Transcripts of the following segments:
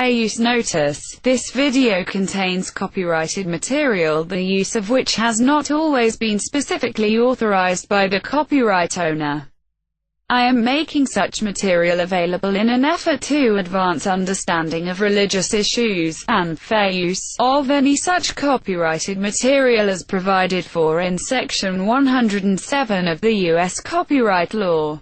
Fair use notice. This video contains copyrighted material, the use of which has not always been specifically authorized by the copyright owner. I am making such material available in an effort to advance understanding of religious issues, and fair use of any such copyrighted material as provided for in Section 107 of the U.S. Copyright Law.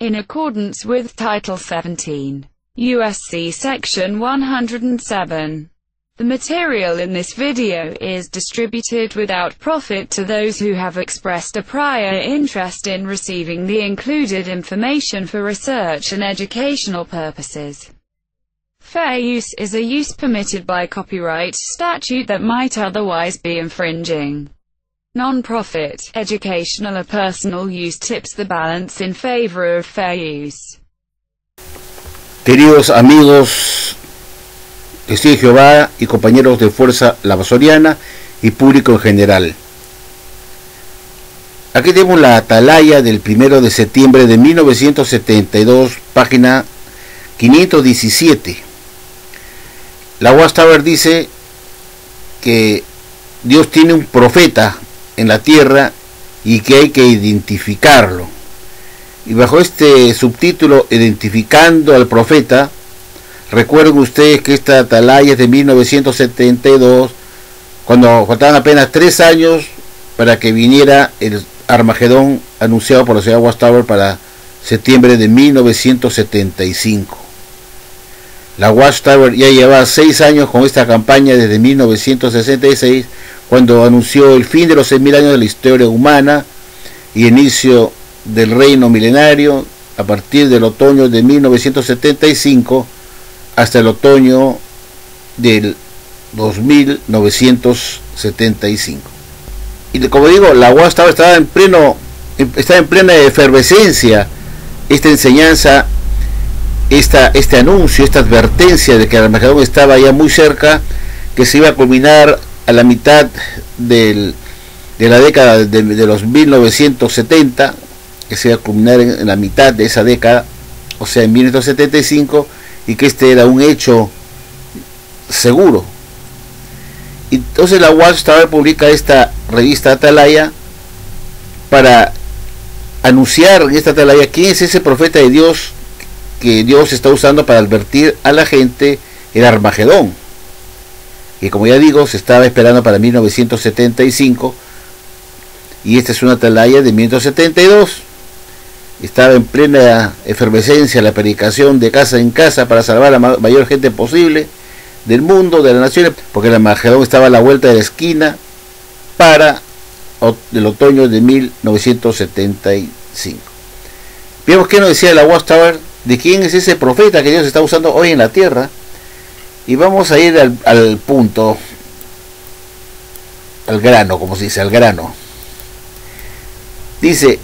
In accordance with Title 17. U.S.C. Section 107. The material in this video is distributed without profit to those who have expressed a prior interest in receiving the included information for research and educational purposes. Fair use is a use permitted by copyright statute that might otherwise be infringing. Non-profit, educational or personal use tips the balance in favor of fair use. Queridos amigos, testigos de Jehová y compañeros de Fuerza Lavasoriana y público en general. Aquí tenemos la atalaya del 1 de septiembre de 1972, página 517. La Watchtower dice que Dios tiene un profeta en la tierra y que hay que identificarlo. Y bajo este subtítulo, identificando al profeta, recuerden ustedes que esta atalaya es de 1972, cuando faltaban apenas 3 años para que viniera el Armagedón anunciado por la ciudad de Watchtower para septiembre de 1975. La Watchtower ya llevaba 6 años con esta campaña desde 1966, cuando anunció el fin de los 6.000 años de la historia humana y inicio del reino milenario a partir del otoño de 1975 hasta el otoño del 2975. Y como digo, la Watchtower estaba en plena efervescencia esta enseñanza, este anuncio, esta advertencia de que el Armagedón estaba ya muy cerca, que se iba a culminar a la mitad de la década de los 1970, que se iba a culminar en la mitad de esa década, o sea en 1975, y que este era un hecho seguro. Entonces la Watchtower publica esta revista Atalaya para anunciar en esta Atalaya quién es ese profeta de Dios que Dios está usando para advertir a la gente el Armagedón, que como ya digo se estaba esperando para 1975, y esta es una Atalaya de 1972. Estaba en plena efervescencia la predicación de casa en casa para salvar a la mayor gente posible del mundo, de las naciones, porque el Armagedón estaba a la vuelta de la esquina para el otoño de 1975. Veamos qué nos decía la Watchtower, de quién es ese profeta que Dios está usando hoy en la tierra, y vamos a ir al punto, al grano, como se dice, al grano. Dice: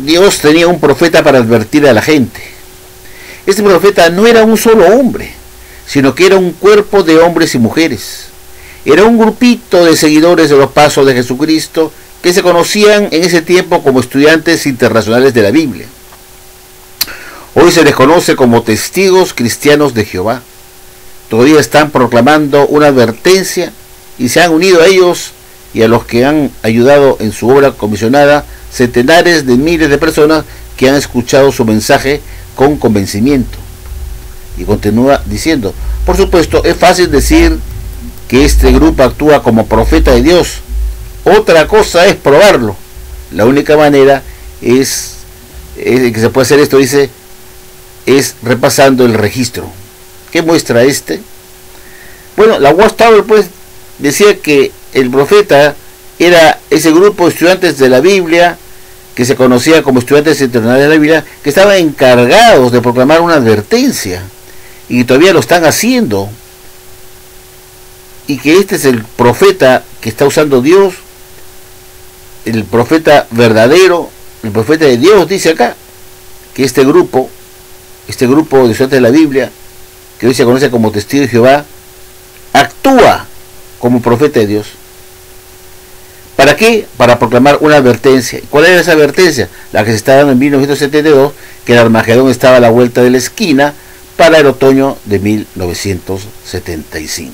Dios tenía un profeta para advertir a la gente. Este profeta no era un solo hombre, sino que era un cuerpo de hombres y mujeres. Era un grupito de seguidores de los pasos de Jesucristo que se conocían en ese tiempo como estudiantes internacionales de la Biblia. Hoy se les conoce como testigos cristianos de Jehová. Todavía están proclamando una advertencia y se han unido a ellos y a los que han ayudado en su obra comisionada centenares de miles de personas que han escuchado su mensaje con convencimiento. Y continúa diciendo: por supuesto, es fácil decir que este grupo actúa como profeta de Dios. Otra cosa es probarlo. La única manera es que se puede hacer esto, dice, es repasando el registro. ¿Qué muestra este? Bueno, la Watchtower pues decía que el profeta era ese grupo de estudiantes de la Biblia, que se conocía como estudiantes internacionales de la Biblia, que estaban encargados de proclamar una advertencia, y todavía lo están haciendo, y que este es el profeta que está usando Dios, el profeta verdadero, el profeta de Dios. Dice acá que este grupo de estudiantes de la Biblia, que hoy se conoce como Testigo de Jehová, actúa como profeta de Dios. ¿Para qué? Para proclamar una advertencia. ¿Cuál era esa advertencia? La que se estaba dando en 1972, que el Armagedón estaba a la vuelta de la esquina para el otoño de 1975.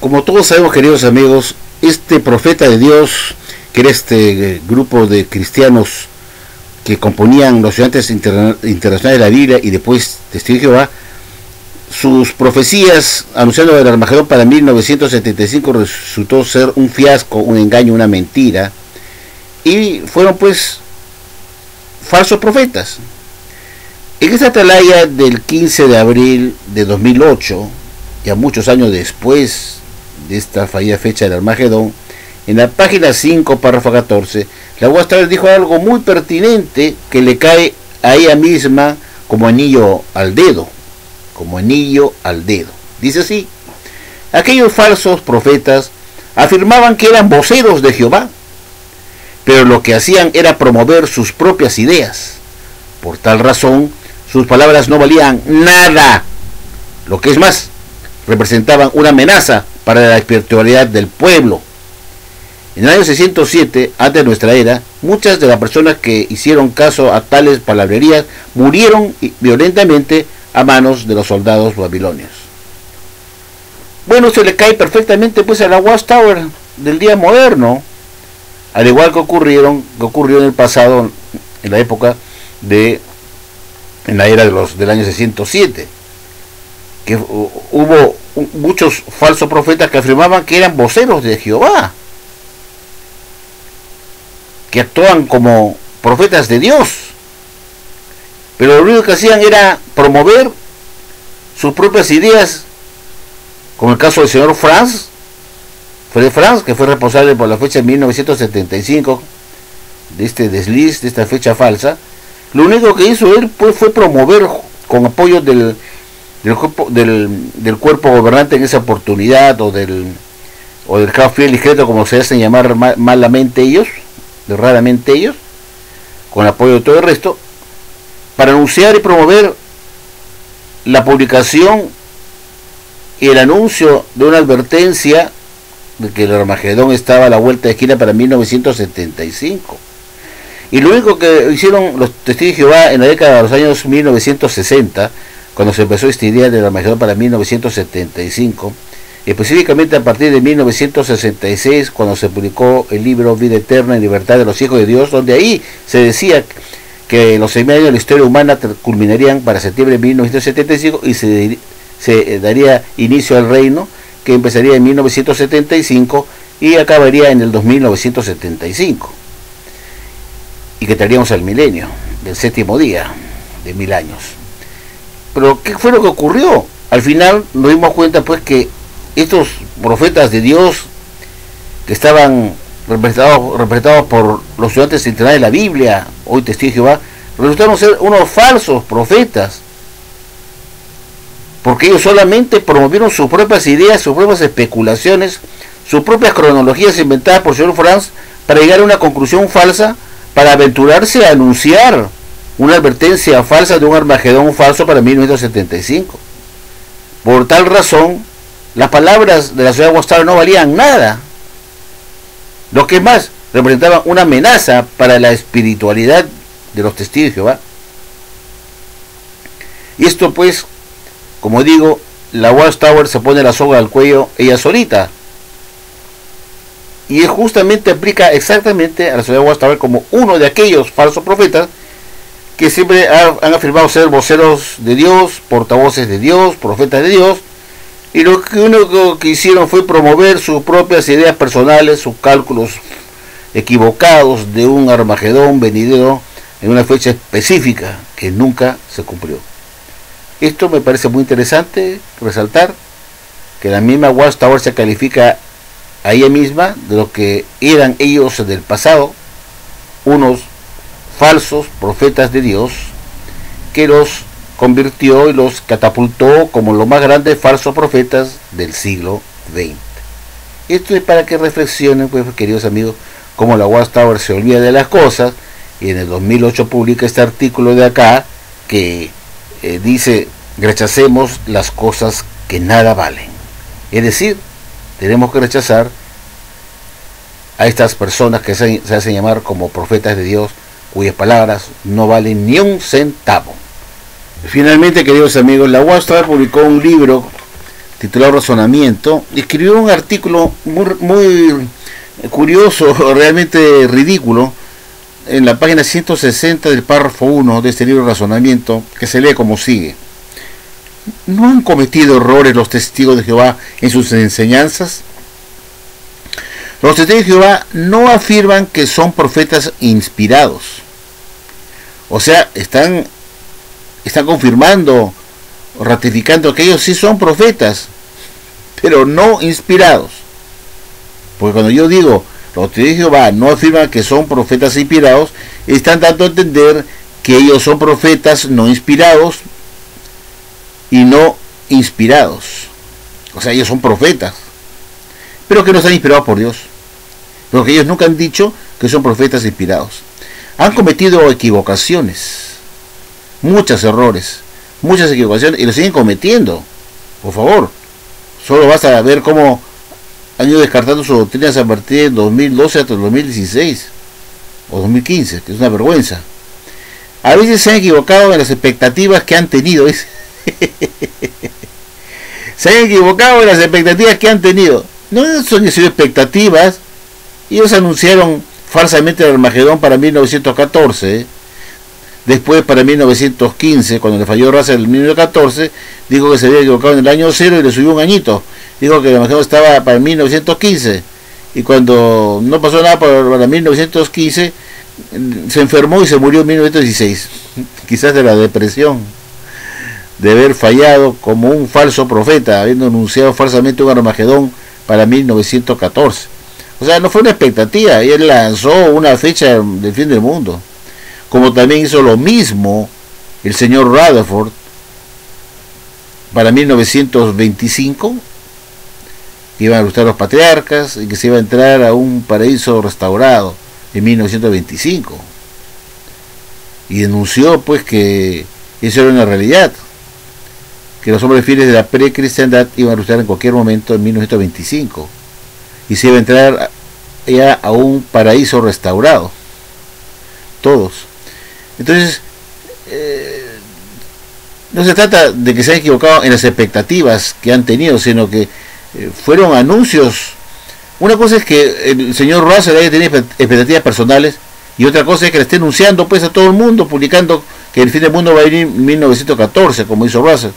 Como todos sabemos, queridos amigos, este profeta de Dios, que era este grupo de cristianos que componían los estudiantes internacionales de la Biblia y después Testigos de Jehová, sus profecías anunciando el Armagedón para 1975 resultó ser un fiasco, un engaño, una mentira, y fueron pues falsos profetas. En esta atalaya del 15 de abril de 2008, ya muchos años después de esta fallida fecha del Armagedón, en la página 5, párrafo 14, la Watch Tower dijo algo muy pertinente que le cae a ella misma como anillo al dedo. Como anillo al dedo. Dice así: aquellos falsos profetas afirmaban que eran voceros de Jehová, pero lo que hacían era promover sus propias ideas. Por tal razón, sus palabras no valían nada. Lo que es más, representaban una amenaza para la espiritualidad del pueblo. En el año 607, antes de nuestra era, muchas de las personas que hicieron caso a tales palabrerías murieron violentamente a manos de los soldados babilonios. Bueno, se le cae perfectamente pues a la Watchtower del día moderno, al igual que ocurrió en el pasado, en la época en la era del año 607, que hubo muchos falsos profetas que afirmaban que eran voceros de Jehová, que actuaban como profetas de Dios, pero lo único que hacían era promover sus propias ideas, como el caso del señor Fred Franz, que fue responsable por la fecha de 1975 de este desliz, de esta fecha falsa. Lo único que hizo él pues fue promover, con apoyo del cuerpo gobernante en esa oportunidad, o del cabo fiel discreto, como se hacen llamar malamente ellos, raramente ellos, con apoyo de todo el resto, para anunciar y promover la publicación y el anuncio de una advertencia de que el Armagedón estaba a la vuelta de esquina para 1975. Y lo único que hicieron los testigos de Jehová en la década de los años 1960, cuando se empezó esta idea del Armagedón para 1975, específicamente a partir de 1966, cuando se publicó el libro Vida Eterna y Libertad de los Hijos de Dios, donde ahí se decía que los 6.000 años de la historia humana culminarían para septiembre de 1975 y se daría inicio al reino, que empezaría en 1975 y acabaría en el 2975, y que traeríamos al milenio del séptimo día de 1000 años. Pero ¿qué fue lo que ocurrió? Al final nos dimos cuenta pues que estos profetas de Dios, que estaban representados por los estudiantes internacionales de la Biblia, hoy testigos de Jehová, resultaron ser unos falsos profetas, porque ellos solamente promovieron sus propias ideas, sus propias especulaciones, sus propias cronologías inventadas por el señor Franz, para llegar a una conclusión falsa, para aventurarse a anunciar una advertencia falsa de un Armagedón falso para 1975. Por tal razón, las palabras de la ciudad de Watchtower no valían nada. Lo que más, representaban una amenaza para la espiritualidad de los testigos de Jehová. Y esto pues, como digo, la Watchtower se pone la soga al cuello ella solita. Y justamente aplica exactamente a la ciudad de Watchtower como uno de aquellos falsos profetas que siempre han afirmado ser voceros de Dios, portavoces de Dios, profetas de Dios, y lo único que hicieron fue promover sus propias ideas personales, sus cálculos equivocados de un Armagedón venidero en una fecha específica que nunca se cumplió. Esto me parece muy interesante resaltar, que la misma Watchtower se califica a ella misma de lo que eran ellos del pasado, unos falsos profetas de Dios, que los convirtió y los catapultó como los más grandes falsos profetas del siglo XX. Esto es para que reflexionen, pues, queridos amigos, cómo la Watchtower se olvida de las cosas, y en el 2008 publica este artículo de acá que dice: rechacemos las cosas que nada valen. Es decir, tenemos que rechazar a estas personas que se hacen llamar como profetas de Dios, cuyas palabras no valen ni un centavo. Finalmente, queridos amigos, la Watchtower publicó un libro titulado Razonamiento, y escribió un artículo muy curioso, realmente ridículo, en la página 160 del párrafo 1 de este libro Razonamiento, que se lee como sigue: ¿no han cometido errores los testigos de Jehová en sus enseñanzas? Los testigos de Jehová no afirman que son profetas inspirados. O sea, están confirmando, ratificando que ellos sí son profetas, pero no inspirados. Porque cuando yo digo, los testigos de Jehová no afirman que son profetas inspirados, están dando a entender que ellos son profetas no inspirados y no inspirados. O sea, ellos son profetas, pero que no están inspirados por Dios. Porque ellos nunca han dicho que son profetas inspirados. Han cometido equivocaciones, muchos errores, muchas equivocaciones, y lo siguen cometiendo. Por favor, solo basta ver cómo han ido descartando sus doctrinas a partir de 2012 hasta el 2016 o 2015, que es una vergüenza. A veces se han equivocado en las expectativas que han tenido. Se han equivocado en las expectativas que han tenido. No son sido expectativas. Ellos anunciaron falsamente el Armagedón para 1914. Después, para 1915, cuando le falló Russell en 1914, dijo que se había equivocado en el año 0 y le subió un añito. Dijo que el Armagedón estaba para 1915. Y cuando no pasó nada para 1915, se enfermó y se murió en 1916. Quizás de la depresión, de haber fallado como un falso profeta, habiendo anunciado falsamente un Armagedón para 1914. O sea, no fue una expectativa, él lanzó una fecha del fin del mundo. Como también hizo lo mismo el señor Rutherford para 1925, que iban a gustar los patriarcas y que se iba a entrar a un paraíso restaurado en 1925. Y denunció pues que eso era una realidad, que los hombres fieles de la precristiandad iban a gustar en cualquier momento en 1925. Y se iba a entrar ya a un paraíso restaurado. Todos. Entonces, no se trata de que se hayan equivocado en las expectativas que han tenido, sino que fueron anuncios. Una cosa es que el señor Russell haya tenido expectativas personales, y otra cosa es que le esté anunciando pues a todo el mundo, publicando que el fin del mundo va a venir en 1914, como hizo Russell.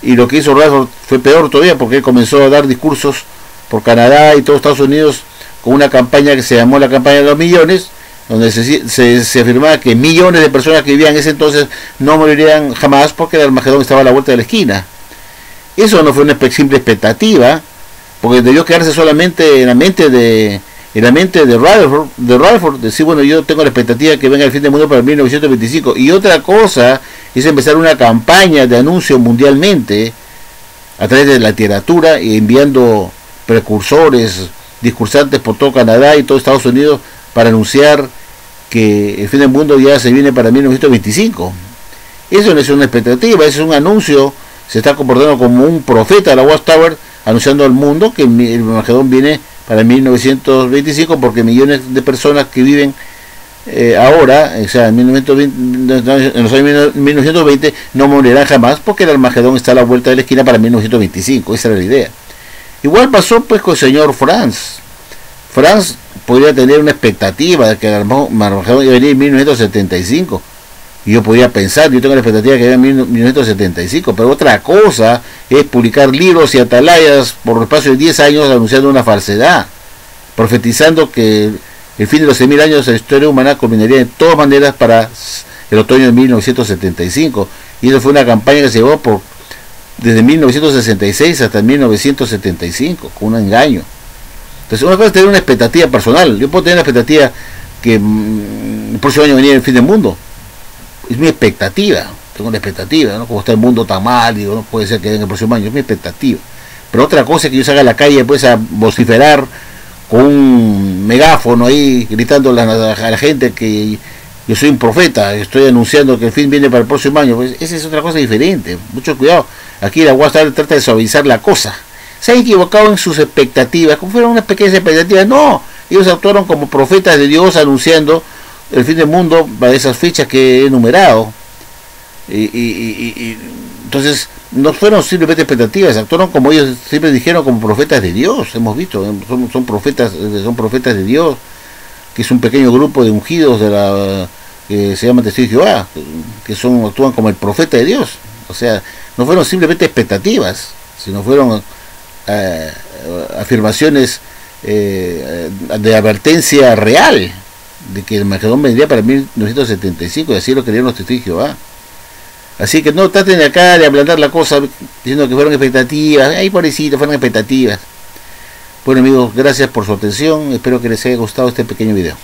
Y lo que hizo Russell fue peor todavía, porque él comenzó a dar discursos por Canadá y todos Estados Unidos con una campaña que se llamó la campaña de los millones, donde se afirmaba que millones de personas que vivían en ese entonces no morirían jamás porque el Armagedón estaba a la vuelta de la esquina. Eso no fue una simple expectativa, porque debió quedarse solamente en la mente de Rutherford, decir, bueno, yo tengo la expectativa de que venga el fin del mundo para 1925. Y otra cosa es empezar una campaña de anuncio mundialmente a través de la literatura y enviando precursores, discursantes por todo Canadá y todo Estados Unidos para anunciar que el fin del mundo ya se viene para 1925. Eso no es una expectativa, eso es un anuncio. Se está comportando como un profeta de la Watchtower, anunciando al mundo que el Armagedón viene para 1925, porque millones de personas que viven ahora, o sea, en los años 1920, no morirán jamás porque el Armagedón está a la vuelta de la esquina para 1925. Esa era la idea. Igual pasó pues con el señor Franz. Franz podría tener una expectativa de que el Armagedón iba a venir en 1975. Y yo podría pensar, yo tengo la expectativa de que venga en 1975, pero otra cosa es publicar libros y atalayas por el espacio de 10 años anunciando una falsedad, profetizando que el fin de los 6.000 años de la historia humana culminaría de todas maneras para el otoño de 1975. Y eso fue una campaña que se llevó desde 1966 hasta 1975, con un engaño. Entonces, una cosa es tener una expectativa personal. Yo puedo tener la expectativa que el próximo año venía el fin del mundo. Es mi expectativa, tengo una expectativa, ¿no? Como está el mundo tan mal, digo, no puede ser que venga el próximo año, es mi expectativa. Pero otra cosa es que yo salga a la calle pues a vociferar con un megáfono ahí, gritando a la gente que yo soy un profeta, estoy anunciando que el fin viene para el próximo año. Pues esa es otra cosa diferente, mucho cuidado. Aquí la Watchtower trata de suavizar la cosa. Se han equivocado en sus expectativas, como fueron unas pequeñas expectativas. No, Ellos actuaron como profetas de Dios anunciando el fin del mundo para esas fechas que he enumerado. Entonces no fueron simplemente expectativas, actuaron como ellos siempre dijeron, como profetas de Dios. Hemos visto, son profetas de Dios, que es un pequeño grupo de ungidos de la que se llama Testigos de Jehová, que actúan como el profeta de Dios. O sea, no fueron simplemente expectativas, sino fueron afirmaciones de advertencia real de que el Magedón vendría para 1975, y así lo creyeron los Testigos de Jehová. Así que no traten de acá de ablandar la cosa diciendo que fueron expectativas. Ay, pobrecito, fueron expectativas. Bueno, amigos, gracias por su atención. Espero que les haya gustado este pequeño video.